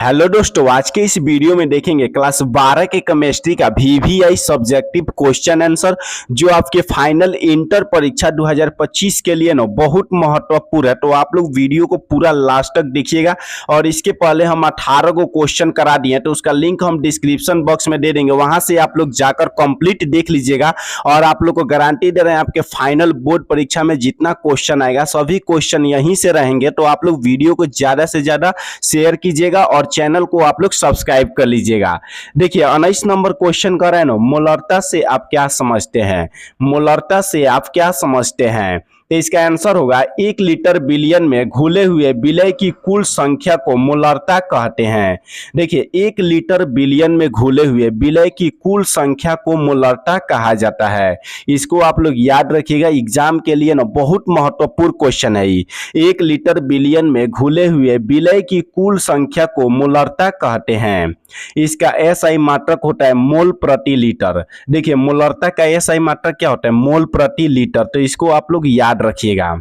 Hello दोस्तों, आज के इस वीडियो में देखेंगे क्लास 12 के केमिस्ट्री का वीवीआई सब्जेक्टिव क्वेश्चन आंसर जो आपके फाइनल इंटर परीक्षा 2025 के लिए ना बहुत महत्वपूर्ण है। तो आप लोग वीडियो को पूरा लास्ट तक देखिएगा। और इसके पहले हम 18 को क्वेश्चन करा दिए तो उसका लिंक हम डिस्क्रिप्शन बॉक्स में दे देंगे, वहां से आप लोग जाकर कंप्लीट देख लीजिएगा। और आप लोग को गारंटी दे रहे हैं आपके फाइनल बोर्ड परीक्षा में जितना क्वेश्चन आएगा सभी क्वेश्चन यहीं से रहेंगे। तो आप लोग वीडियो को ज्यादा से ज्यादा शेयर कीजिएगा और चैनल को आप लोग सब्सक्राइब कर लीजिएगा। देखिए 19 नंबर क्वेश्चन कर रहे हैं ना, मोलरता से आप क्या समझते हैं? मोलरता से आप क्या समझते हैं? तो इसका आंसर होगा 1 लीटर बिलियन में घुले हुए विलय की कुल संख्या को मोलरता कहते हैं। देखिए 1 लीटर बिलियन में घुले हुए विलय की कुल संख्या को मोलरता कहा जाता है। इसको आप लोग याद रखिएगा, एग्जाम के लिए ना बहुत महत्वपूर्ण क्वेश्चन है ये। 1 लीटर बिलियन में घुले हुए विलय की कुल संख्या को मोलरता कहते हैं। इसका एसआई मात्रक होता है मोल प्रति लीटर। देखिए मोलरता का एसआई मात्रक क्या होता है? मोल प्रति लीटर। तो इसको आप लोग याद रखिएगा।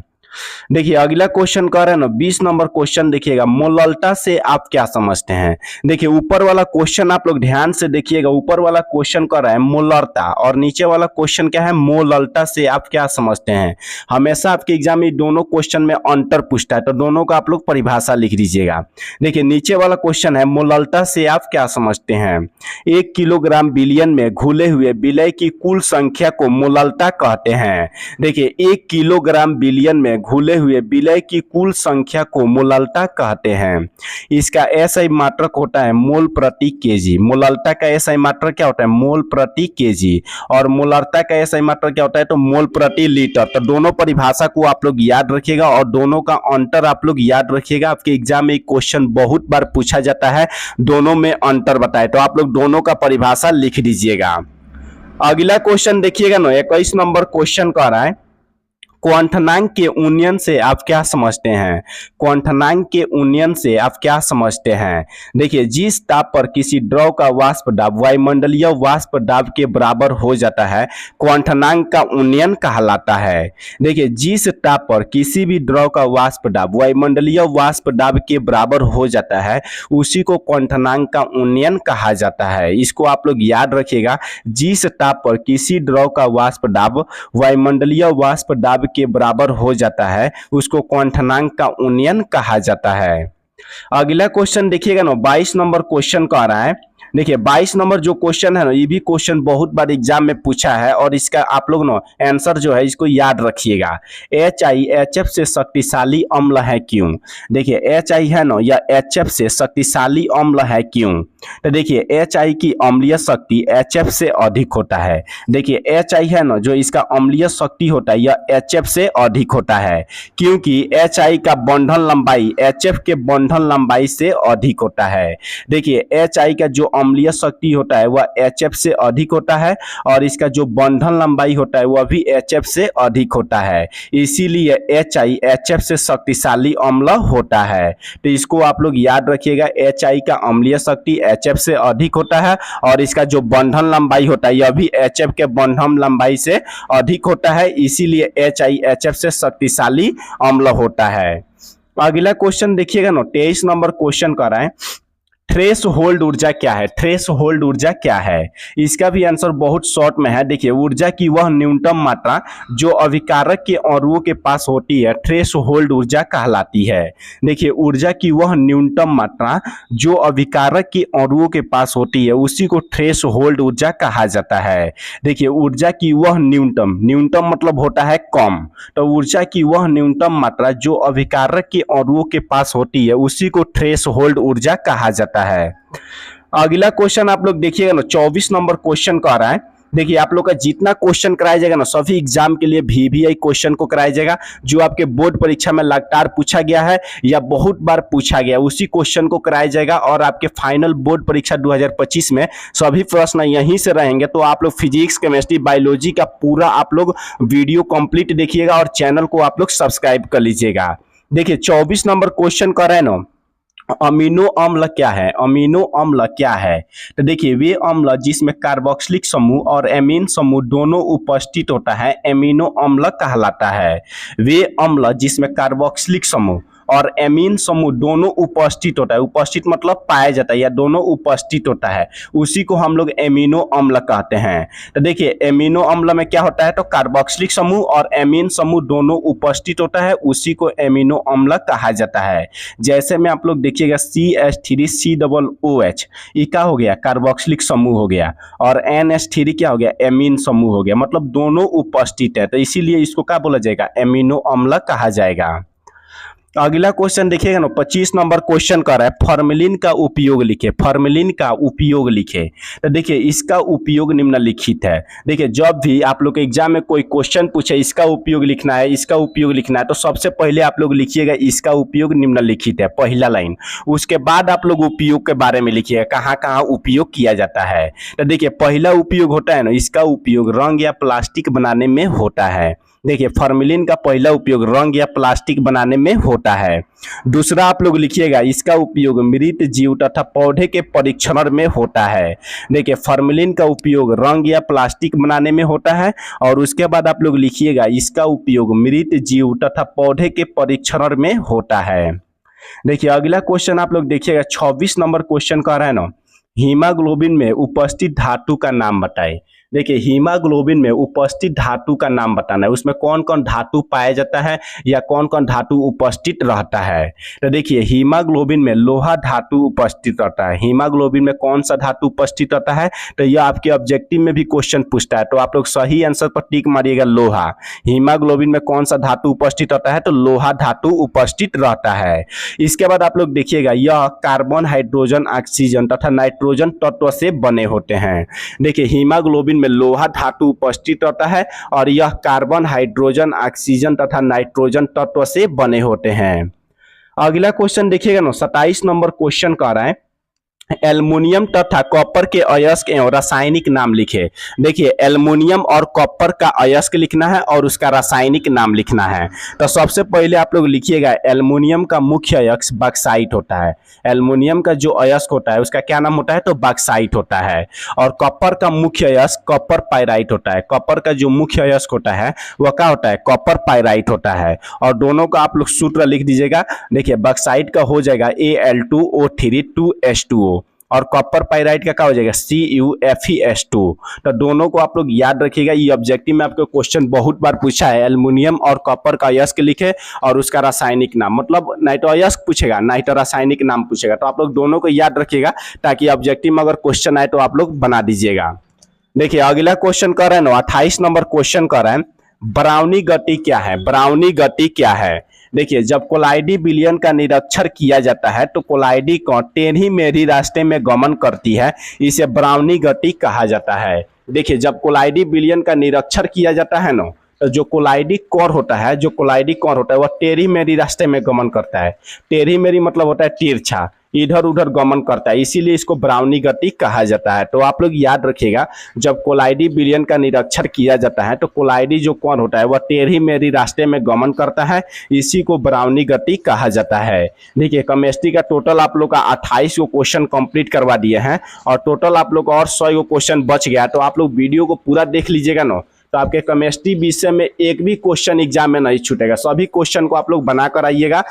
देखिए अगला क्वेश्चन कर रहे हैं ना, 20 नंबर क्वेश्चन देखिएगा, मोलरता से आप क्या समझते हैं? देखिए ऊपर वाला क्वेश्चन आप लोग ध्यान से देखिएगा। ऊपर वाला क्वेश्चन कर रहा है मोलरता और नीचे वाला क्वेश्चन क्या है? मोलरता से आप क्या समझते हैं। हमेशा आपके एग्जाम में दोनों क्वेश्चन में अंतर पूछता है, तो दोनों का आप लोग परिभाषा लिख दीजिएगा। देखिए नीचे वाला क्वेश्चन है मोलरता से आप क्या समझते हैं? 1 किलोग्राम बिलियन में घुले हुए विलय की कुल संख्या को मोलरता कहते हैं। देखिए 1 किलोग्राम बिलियन में घुले हुए विलय की कुल संख्या को मोलरता कहते हैं। इसका एसआई मात्रक होता है मोल प्रति केजी। मोलरता का एसआई मात्रक क्या होता है? मोल प्रति केजी। और मोलरता का एसआई मात्रक क्या होता है? तो मोल प्रति लीटर। तो दोनों परिभाषा को आप लोग याद रखिएगा और दोनों का अंतर आप लोग याद रखिएगा। आपके एग्जाम में क्वेश्चन बहुत बार पूछा जाता है, दोनों में अंतर बताए, तो आप लोग दोनों का परिभाषा लिख दीजिएगा। अगला क्वेश्चन देखिएगा ना, 21 नंबर क्वेश्चन का रहा है, क्वांटनांक के उन्नयन से आप क्या समझते हैं? क्वांटनांक के उन्नयन से आप क्या समझते हैं? देखिए जिस ताप पर किसी द्रव का वाष्प दाब वायुमंडलीय वाष्प दाब के बराबर हो जाता है क्वांटनांक का उन्नयन कहलाता है। देखिए जिस ताप पर किसी भी द्रव का वाष्प दाब वायुमंडलीय वाष्प दाब के बराबर हो जाता है उसी को क्वांटनांक का उन्नयन कहा जाता है। इसको आप लोग याद रखिएगा। जिस ताप पर किसी द्रव का वाष्प दाब वायुमंडलीय वाष्प दाब के बराबर हो जाता है उसको क्वांटनांक का उन्नयन कहा जाता है। अगला क्वेश्चन देखिएगा ना, 22 नंबर क्वेश्चन का आ रहा है। देखिए 22 नंबर जो क्वेश्चन है ना, ये भी क्वेश्चन बहुत बार एग्जाम में पूछा है और इसका आप लोग ना आंसर जो है इसको याद रखिएगा। HIHF से शक्तिशाली अम्ल है क्यों? देखिए HI है ना या HF से शक्तिशाली अम्ल है क्यों? तो देखिए HI की अम्लीय शक्ति HF से अधिक होता है। देखिए HI है ना जो इसका अम्लीय शक्ति होता है यह HF से अधिक होता है, क्योंकि HI का बंधन लंबाई HF के बंधन लंबाई से अधिक होता है। देखिए HI का जो अम्लीय शक्ति होता है वह HF से अधिक होता है और इसका जो बंधन लंबाई होता है वह भी HF से अधिक होता है, इसीलिए HI HF से शक्तिशाली अम्ल होता है। तो इसको आप लोग याद रखिएगा। HI का अम्लीय शक्ति HF से अधिक होता है और इसका जो बंधन लंबाई होता है यह भी HF के बंधन लंबाई से अधिक होता है, इसीलिए HI HF से शक्तिशाली अम्ल होता है। अगला क्वेश्चन देखिएगा ना, 23 नंबर क्वेश्चन कर रहा है, थ्रेश होल्ड ऊर्जा क्या है? थ्रेश होल्ड ऊर्जा क्या है? इसका भी आंसर बहुत शॉर्ट में है। देखिए ऊर्जा की वह न्यूनतम मात्रा जो अभिकारक के अणुओं के पास होती है थ्रेश होल्ड ऊर्जा कहलाती है। देखिए ऊर्जा की वह न्यूनतम मात्रा जो अभिकारक के अणुओं के पास होती है उसी को थ्रेश होल्ड ऊर्जा कहा जाता है। देखिए ऊर्जा की वह न्यूनतम, न्यूनतम मतलब होता है कम, तो ऊर्जा की वह न्यूनतम मात्रा जो अभिकारक के अणुओं के पास होती है उसी को थ्रेश होल्ड ऊर्जा कहा जाता है। अगला क्वेश्चन आप लोग देखिएगा ना, 24 नंबर क्वेश्चन का आ रहा है। देखिए आप लोग का जितना क्वेश्चन कराया जाएगा ना सभी एग्जाम के लिए VVI क्वेश्चन को कराया जाएगा जो आपके बोर्ड परीक्षा में लगातार पूछा गया है या बहुत बार पूछा गया उसी क्वेश्चन को कराया जाएगा। और आपके फाइनल बोर्ड परीक्षा 2025 में सभी प्रश्न यहीं से रहेंगे। तो आप लोग फिजिक्स केमिस्ट्री बायोलॉजी का पूरा आप लोग वीडियो कंप्लीट देखिएगा और चैनल को आप लोग सब्सक्राइब कर लीजिएगा। देखिए 24 नंबर क्वेश्चन कर रहे हैं ना, अमीनो अम्ल क्या है? अमीनो अम्ल क्या है? तो देखिए वे अम्ल जिसमें कार्बोक्सिलिक समूह और एमीन समूह दोनों उपस्थित होता है अमीनो अम्ल कहलाता है। वे अम्ल जिसमें कार्बोक्सिलिक समूह और एमीन समूह दोनों उपस्थित होता है, उपस्थित मतलब पाया जाता है या दोनों उपस्थित होता है, उसी को हम लोग एमिनो अम्ल कहते हैं। तो देखिए एमिनो अम्ल में क्या होता है, तो कार्बोक्सिलिक समूह और एमीन समूह दोनों उपस्थित होता है, उसी को एमिनो अम्ल कहा जाता है। जैसे में आप लोग देखिएगा CH3COOH, ये क्या हो गया, कार्बोक्सिलिक समूह हो गया, और NH3 क्या हो गया, एमीन समूह हो गया, मतलब दोनों उपस्थित है, तो इसीलिए इसको क्या बोला जाएगा, एमिनो अम्ल कहा जाएगा। अगला क्वेश्चन देखिएगा ना, 25 नंबर क्वेश्चन कर रहा है फॉर्मेलिन का उपयोग लिखे, फॉर्मेलिन का उपयोग लिखे। तो देखिए इसका उपयोग निम्नलिखित है। देखिए जब भी आप लोग एग्जाम में कोई क्वेश्चन पूछे इसका उपयोग लिखना है, इसका उपयोग लिखना है, तो सबसे पहले आप लोग लिखिएगा इसका उपयोग निम्नलिखित है, पहला लाइन। उसके बाद आप लोग उपयोग के बारे में लिखिएगा, कहाँ कहाँ उपयोग किया जाता है। तो देखिए पहला उपयोग होता है ना, इसका उपयोग रंग या प्लास्टिक बनाने में होता है। देखिए फॉर्मेलिन का पहला उपयोग रंग या प्लास्टिक बनाने में होता है। दूसरा आप लोग लिखिएगा इसका उपयोग मृत जीव तथा पौधे के परीक्षण में होता है। देखिए फॉर्मेलिन का उपयोग रंग या प्लास्टिक बनाने में होता है, और उसके बाद आप लोग लिखिएगा इसका उपयोग मृत जीव तथा पौधे के परीक्षण में होता है। देखिए अगला क्वेश्चन आप लोग देखिएगा, 26 नंबर क्वेश्चन कह रहा है ना, हीमोग्लोबिन में उपस्थित धातु का नाम बताए। देखिए हीमोग्लोबिन में उपस्थित धातु का नाम बताना है, उसमें कौन कौन धातु पाया जाता है या कौन कौन धातु उपस्थित रहता है। तो देखिए हीमोग्लोबिन में लोहा धातु उपस्थित रहता है। हीमोग्लोबिन में कौन सा धातु उपस्थित रहता है, तो यह आपके ऑब्जेक्टिव में भी क्वेश्चन पूछता है, तो आप लोग सही आंसर पर टिक मारिएगा लोहा। हीमोग्लोबिन में कौन सा धातु उपस्थित रहता है, तो लोहा धातु उपस्थित रहता है। इसके बाद आप लोग देखिएगा यह कार्बन, हाइड्रोजन, ऑक्सीजन तथा नाइट्रोजन तत्व से बने होते हैं। देखिए हीमोग्लोबिन में लोहा धातु उपस्थित रहता है और यह कार्बन, हाइड्रोजन, ऑक्सीजन तथा नाइट्रोजन तत्व से बने होते हैं। अगला क्वेश्चन देखिएगा ना, 27 नंबर क्वेश्चन कह रहा है एल्युमिनियम तथा कॉपर के अयस्क एवं रासायनिक नाम लिखे। देखिए एल्युमिनियम और कॉपर का अयस्क लिखना है और उसका रासायनिक नाम लिखना है। तो सबसे पहले आप लोग लिखिएगा एल्युमिनियम का मुख्य अयस्क बॉक्साइट होता है। एल्युमिनियम का जो अयस्क होता है उसका क्या नाम होता है, तो बॉक्साइट होता है। और कॉपर का मुख्य अयस्क कॉपर पाइराइट होता है। कॉपर का जो मुख्य अयस्क होता है वह क्या होता है, कॉपर पाइराइट होता है। और दोनों का आप लोग सूत्र लिख दीजिएगा। देखिए बॉक्साइट का हो जाएगा Al2O3 2H2O, और कॉपर पाइराइट का क्या हो जाएगा CuFeS2। तो दोनों को आप लोग याद रखिएगा, ये ऑब्जेक्टिव में आपको क्वेश्चन बहुत बार पूछा है। एल्युमिनियम और कॉपर का अयस्क लिखे और उसका रासायनिक नाम, मतलब नाइट अयस्क पूछेगा, नाइट रासायनिक नाम पूछेगा, तो आप लोग दोनों को याद रखिएगा ताकि ऑब्जेक्टिव में अगर क्वेश्चन आए तो आप लोग बना दीजिएगा। देखिए अगला क्वेश्चन कर रहे हैं 28 नंबर क्वेश्चन कर रहे हैं ब्राउनी गति क्या है। ब्राउनी गति क्या है, देखिए जब कोलाइडी विलयन का निरीक्षण किया जाता है तो कोलाइडी को टेढ़ी मेढ़ी रास्ते में गमन करती है, इसे ब्राउनी गति कहा जाता है। देखिए जब कोलाइडी विलयन का निरीक्षण किया जाता है ना, तो जो कोलाइडी कोर होता है, जो कोलाइडी कोर होता है वह टेढ़ी मेढ़ी रास्ते में गमन करता है। टेढ़ी मेढ़ी मतलब होता है तिरछा, इधर उधर गमन करता है, इसीलिए इसको ब्राउनी गति कहा जाता है। तो आप लोग याद रखिएगा जब कोलाइडी विलयन का निरीक्षण किया जाता है तो कोलाइडी जो कोण होता है वह टेढ़ी मेढ़ी रास्ते में गमन करता है, इसी को ब्राउनी गति कहा जाता है। देखिए केमिस्ट्री का टोटल आप लोग का 28 को क्वेश्चन कंप्लीट करवा दिए हैं और टोटल आप लोग और 100 को क्वेश्चन बच गया। तो आप लोग वीडियो को पूरा देख लीजिएगा ना, तो आपके केमिस्ट्री विषय में एक भी क्वेश्चन एग्जाम में नहीं छूटेगा। सभी क्वेश्चन को आप लोग बना कर आइएगा।